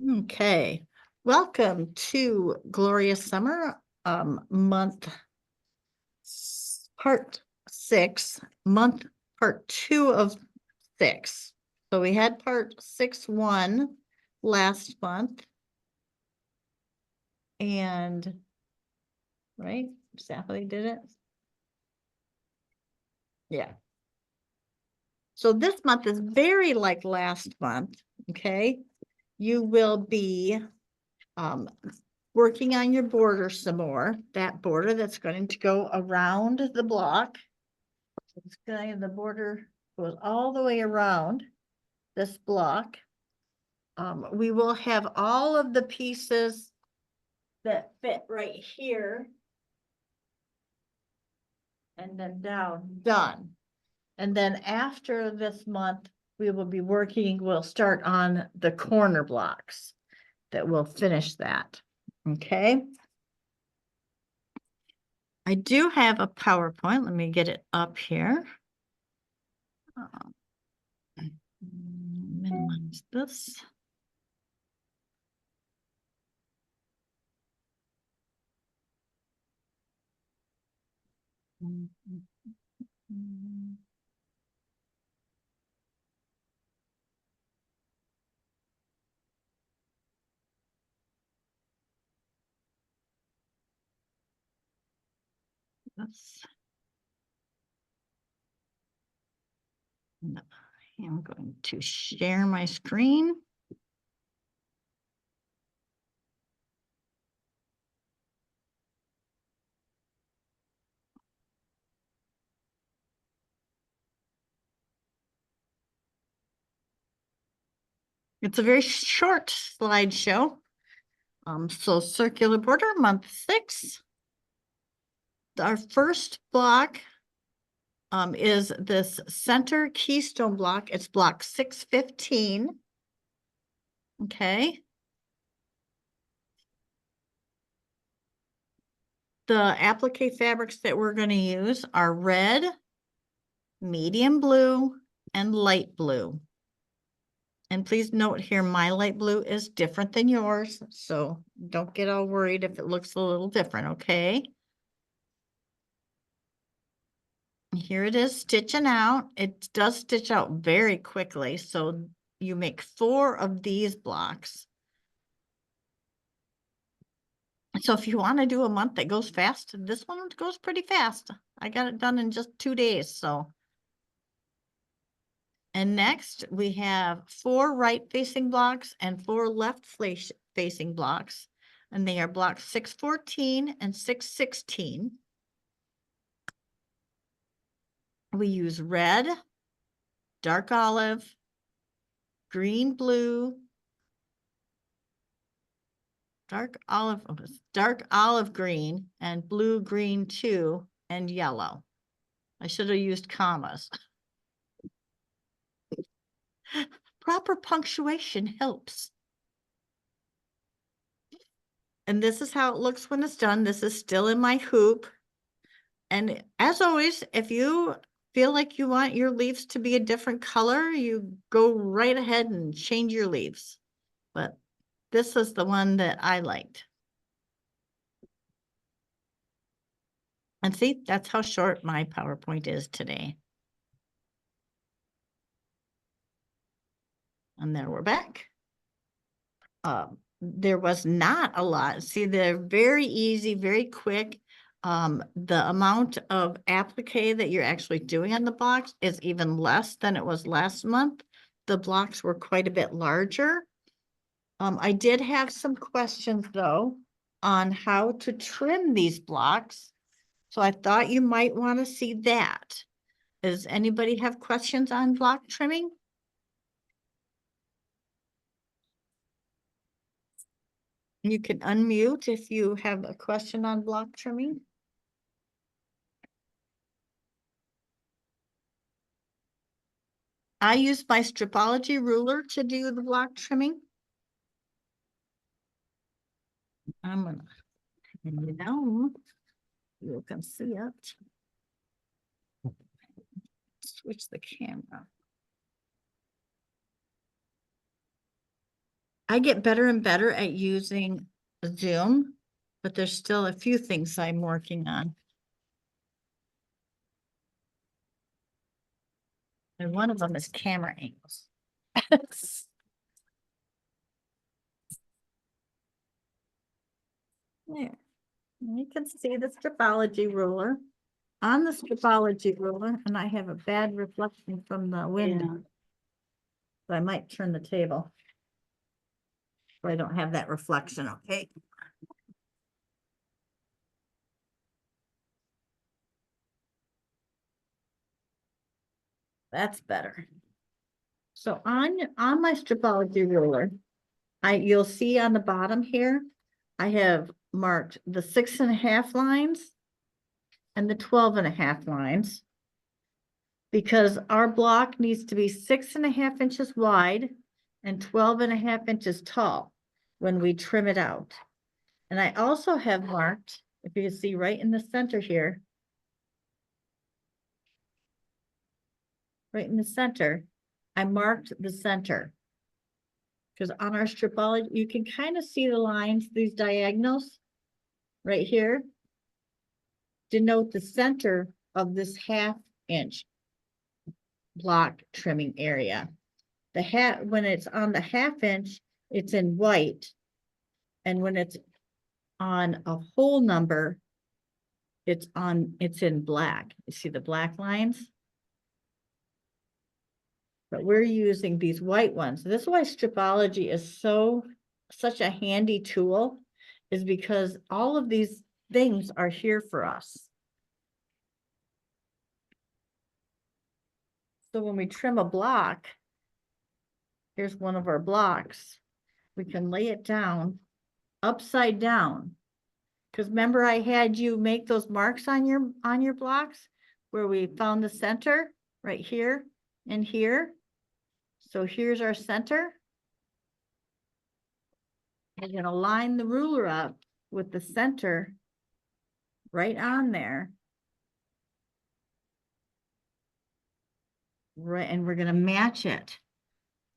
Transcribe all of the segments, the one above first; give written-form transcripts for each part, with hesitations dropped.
Okay, welcome to Glorious Summer, month part 6, month part 2 of 6. So we had part 6-1 last month. And, right, is that how they did it? Yeah. So this month is very like last month, okay? You will be working on your border some more, that border that's going to go around the block. It's going, the border goes all the way around this block. We will have all of the pieces that fit right here and then down done. And then after this month, we will be working, we'll start on the corner blocks that will finish that. Okay. I do have a PowerPoint. Let me get it up here. Minimize this. This. No, I'm going to share my screen. It's a very short slideshow. So circular border, month 6. Our first block is this center keystone block. It's block 615. Okay. The applique fabrics that we're going to use are red, medium blue, and light blue. And please note here, my light blue is different than yours, so don't get all worried if it looks a little different, okay? Here it is stitching out. It does stitch out very quickly, so you make 4 of these blocks. So if you want to do a month that goes fast, this one goes pretty fast. I got it done in just 2 days, so. And next we have 4 right-facing blocks and 4 left-facing blocks, and they are blocks 614 and 616. We use red, dark olive, green blue, dark olive green, and blue green too, and yellow. I should have used commas. Proper punctuation helps. And this is how it looks when it's done. This is still in my hoop. And as always, if you feel like you want your leaves to be a different color, you go right ahead and change your leaves. But this is the one that I liked. And see, that's how short my PowerPoint is today. And there we're back. There was not a lot. See, they're very easy, very quick. The amount of applique that you're actually doing on the blocks is even less than it was last month. The blocks were quite a bit larger. I did have some questions though on how to trim these blocks. So I thought you might want to see that. Does anybody have questions on block trimming? You can unmute if you have a question on block trimming. I use my Stripology ruler to do the block trimming. I'm gonna turn it down. You can see it. Switch the camera. I get better and better at using Zoom, but there's still a few things I'm working on. And one of them is camera angles. There. You can see the stripology ruler. On the stripology ruler, and I have a bad reflection from the window. So I might turn the table. So I don't have that reflection, okay? That's better. So on my stripology ruler, you'll see on the bottom here, I have marked the 6.5 lines and the 12.5 lines. Because our block needs to be 6.5 inches wide and 12.5 inches tall when we trim it out. And I also have marked, if you can see right in the center here, right in the center, I marked the center. Because on our stripology, you can kind of see the lines, these diagonals right here, denote the center of this 1/2 inch block trimming area. When it's on the 1/2 inch, it's in white. And when it's on a whole number, it's in black. You see the black lines? But we're using these white ones. This is why stripology is such a handy tool, is because all of these things are here for us. So when we trim a block, here's one of our blocks, we can lay it down upside down. Because remember, I had you make those marks on your blocks where we found the center right here and here. So here's our center. We're going to line the ruler up with the center right on there. Right, and we're going to match it.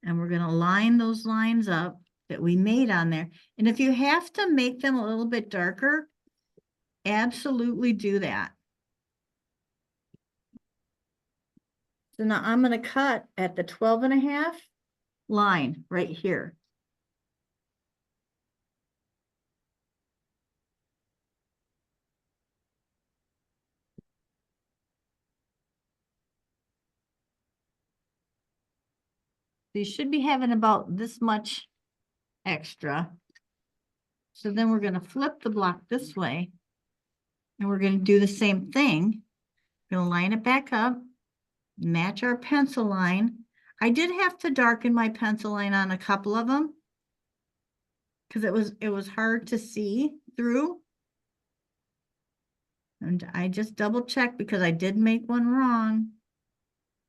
And we're going to line those lines up that we made on there. And if you have to make them a little bit darker, absolutely do that. So now I'm going to cut at the 12.5 line right here. So you should be having about this much extra. So then we're going to flip the block this way. And we're going to do the same thing. We're going to line it back up, match our pencil line. I did have to darken my pencil line on a couple of them because it was hard to see through. And I just double checked because I did make one wrong.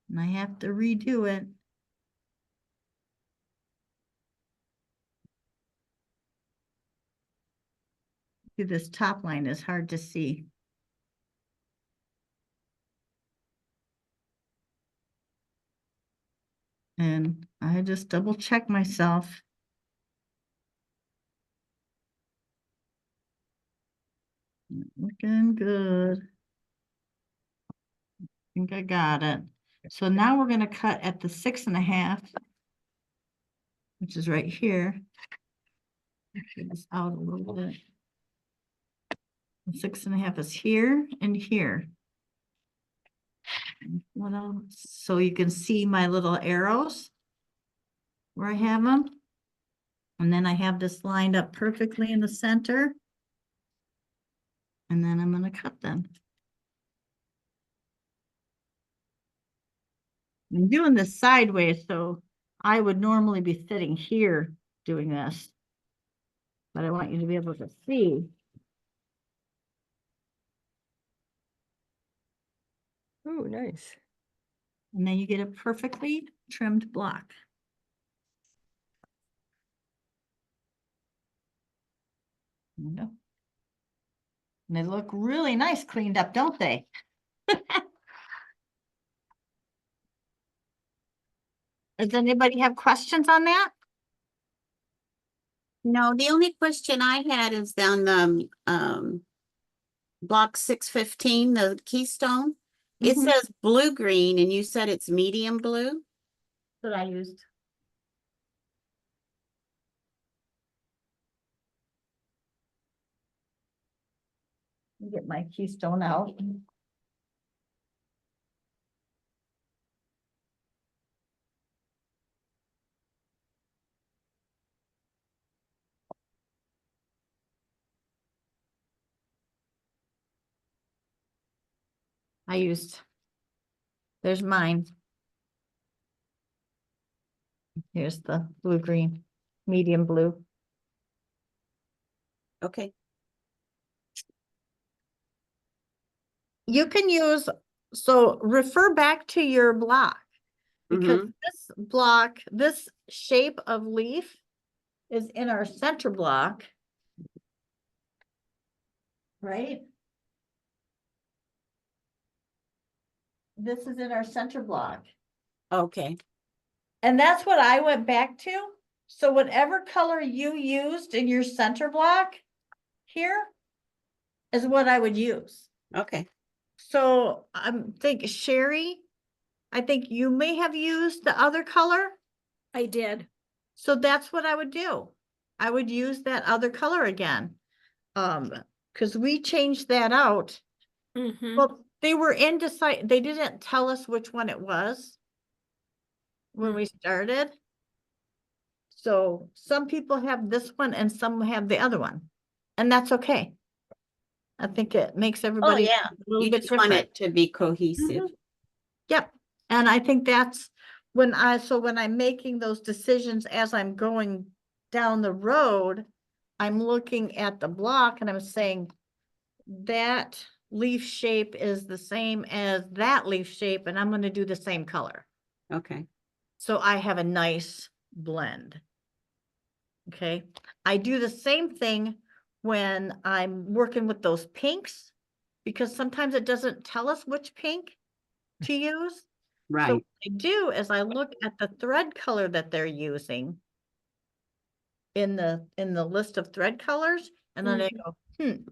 And I have to redo it. See, this top line is hard to see. And I just double check myself. Looking good. I think I got it. So now we're going to cut at the 6.5, which is right here. Get this out a little bit. The 6.5 is here and here. What else? So you can see my little arrows where I have them. And then I have this lined up perfectly in the center. And then I'm going to cut them. I'm doing this sideways, so I would normally be sitting here doing this. But I want you to be able to see. Oh, nice. And then you get a perfectly trimmed block. And they look really nice cleaned up, don't they? Does anybody have questions on that? No, the only question I had is down the block 615, the Keystone. It Mhm. says blue green and you said it's medium blue. That I used. Get my Keystone out. I used, there's mine. Here's the blue green, medium blue. Okay. You can use, so refer back to your block. Because Mhm. this block, this shape of leaf is in our center block. Right? This is in our center block. Okay. And that's what I went back to. So whatever color you used in your center block here is what I would use. Okay. So I'm think Sherry, I think you may have used the other color. I did. So that's what I would do. I would use that other color again. Because we changed that out. Mhm. Well, they were indecisive. They didn't tell us which one it was when we started. So some people have this one and some have the other one, and that's okay. I think it makes Oh, everybody yeah. a little You bit just want different. it to be cohesive. Mhm. Yep. And I think that's when when I'm making those decisions as I'm going down the road, I'm looking at the block and I'm saying that leaf shape is the same as that leaf shape, and I'm going to do the same color. Okay. So I have a nice blend. Okay. I do the same thing when I'm working with those pinks, because sometimes it doesn't tell us which pink to use. So Right. what I do is I look at the thread color that they're using in the list of thread colors, and then I go,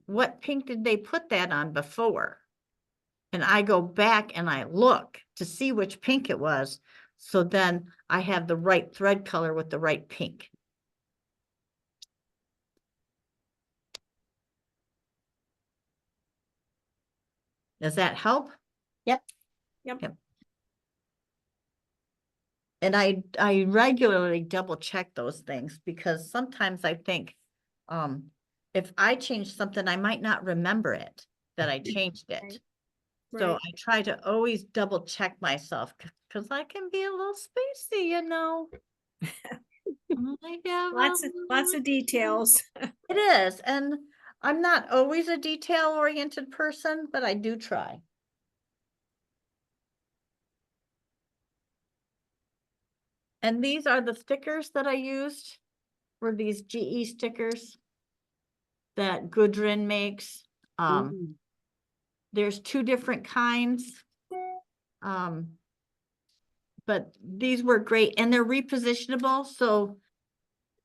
what pink did they put that on before? And I go back and I look to see which pink it was. So then I have the right thread color with the right pink. Does that help? Yep. Yep. And I regularly double check those things, because sometimes I think, if I change something, I might not remember it, that I changed it. So Right. I try to always double check myself, because I can be a little spacey, you know. Lots of details. It is, and I'm not always a detail-oriented person, but I do try. And these are the stickers that I used, were these GE stickers that Gudrun makes. Mm. There's two different kinds. But these were great, and they're repositionable, so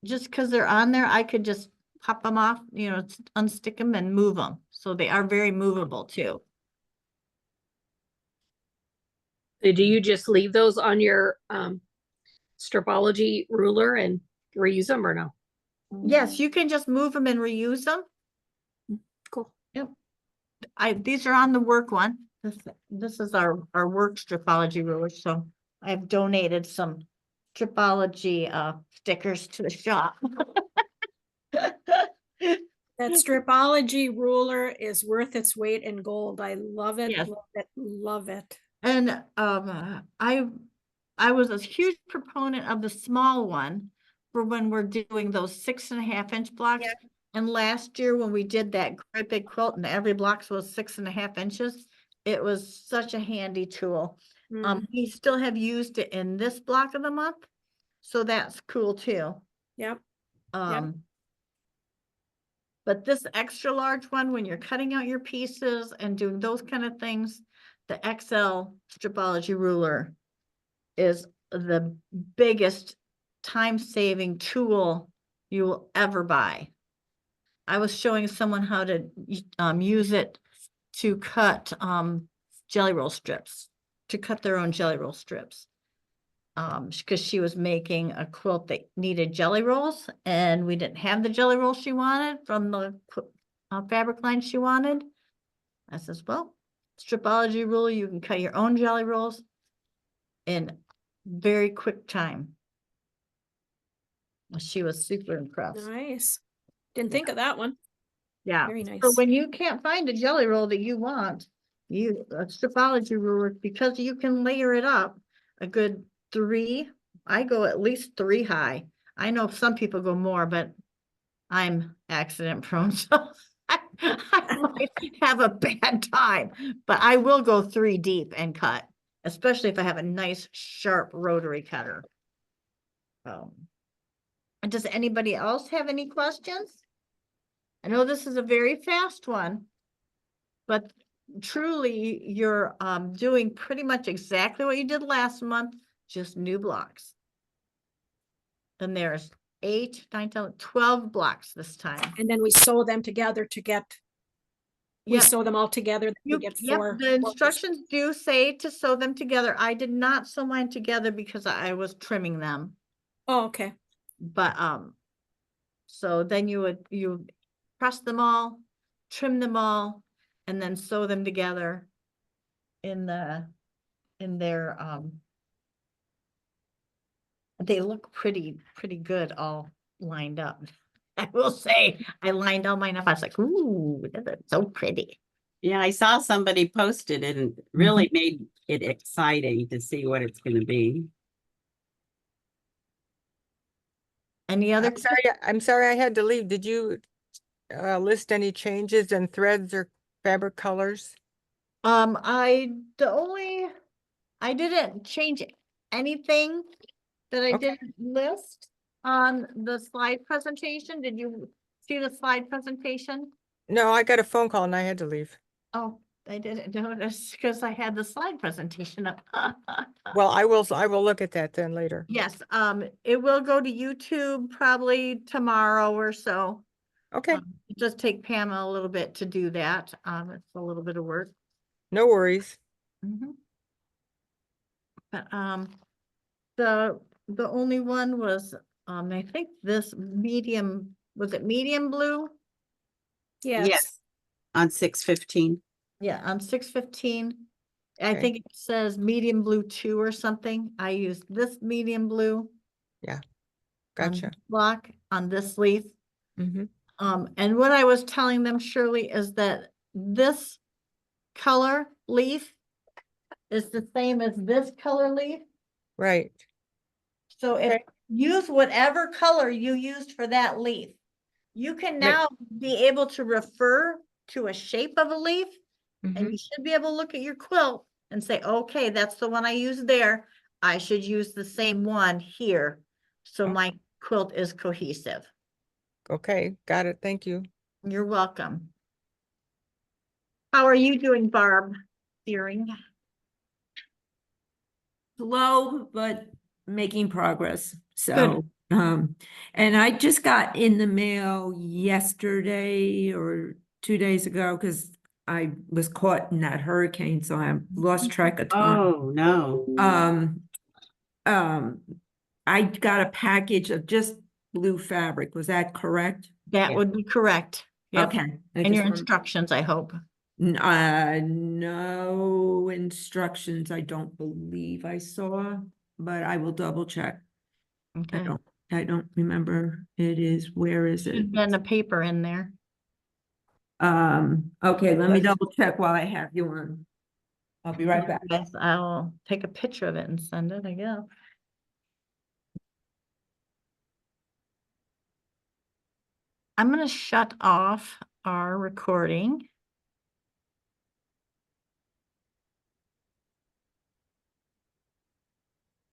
just because they're on there, I could just pop them off, you know, unstick them and move them. So they are very movable too. So do you just leave those on your stripology ruler and reuse them or no? Yes, you can just move them and reuse them. Cool. Yep. These are on the work one. This is our work stripology ruler, so I've donated some stripology stickers to the shop. That stripology ruler is worth its weight in gold. I love it, Yes. love it, love it. And I was a huge proponent of the small one for when we're doing those 6.5 inch blocks. Yeah. And last year when we did that great big quilt and every block was 6.5 inches, it was such a handy tool. We still have used it in this block of the month, so that's cool too. Yep. But this extra large one, when you're cutting out your pieces and doing those kind of things, the XL stripology ruler is the biggest time-saving tool you will ever buy. I was showing someone how to use it to cut jelly roll strips, to cut their own jelly roll strips. Because she was making a quilt that needed jelly rolls, and we didn't have the jelly rolls she wanted from the fabric line she wanted. I says, well, stripology rule, you can cut your own jelly rolls in very quick time. She was super impressed. Nice. Didn't think of that one. Yeah. Very So nice. when you can't find a jelly roll that you want, a stripology ruler, because you can layer it up a good 3. I go at least 3 high. I know some people go more, but I'm accident prone, so I might have a bad time. But I will go 3 deep and cut, especially if I have a nice sharp rotary cutter. And does anybody else have any questions? I know this is a very fast one, but truly you're doing pretty much exactly what you did last month, just new blocks. And there's 8, 9, 10, 12 blocks this time. And then we sew them together to get, we Yep. sew them all together. We You, get yep, 4. the instructions do say to sew them together. I did not sew mine together because I was trimming them. Oh, okay. But so then you press them all, trim them all, and then sew them together in their they look pretty good all lined up. I will say, I lined all mine up. I was like, ooh, that's so pretty. Yeah, I saw somebody posted it and really made it exciting to see what it's gonna be. Any other? I'm sorry I had to leave. Did you list any changes in threads or fabric colors? I didn't change anything that I Okay. didn't list on the slide presentation. Did you see the slide presentation? No, I got a phone call and I had to leave. Oh, I didn't notice because I had the slide presentation up. Well, I will look at that then later. Yes, it will go to YouTube probably tomorrow or so. Okay, It does take Pamela a little bit to do that. It's a little bit of work. no worries. But the only one was I think this medium, was it medium blue? Yes. On 6/15. Yeah, on 6/15. I Okay. think it says medium blue 2 or something. I used this medium blue. Yeah, on gotcha. this block on this leaf. Mm-hmm. And what I was telling them, Shirley, is that this color leaf is the same as this color leaf. Right. So if Okay. use whatever color you used for that leaf, you can now be able to refer to a shape of a leaf, Mhm. and you should be able to look at your quilt and say, okay, that's the one I used there. I should use the same one here. So my quilt is cohesive. Okay, got it. Thank you. You're welcome. How are you doing, Barb? Fearing? Slow, but making progress. So, and I just got in the mail yesterday or 2 days ago because I was caught in that hurricane, so I lost track of time. Oh, no. I got a package of just blue fabric. Was that correct? That Yeah. would be correct. Yep. Okay. I And just your wanted- instructions, I hope. No instructions, I don't believe I saw, but I will double check. Okay. I don't remember. It is, where is it? Should have been a paper in there. Okay, let me double check while I have you on. I'll be right back. Yes, I'll take a picture of it and send it, I guess. I'm gonna shut off our recording.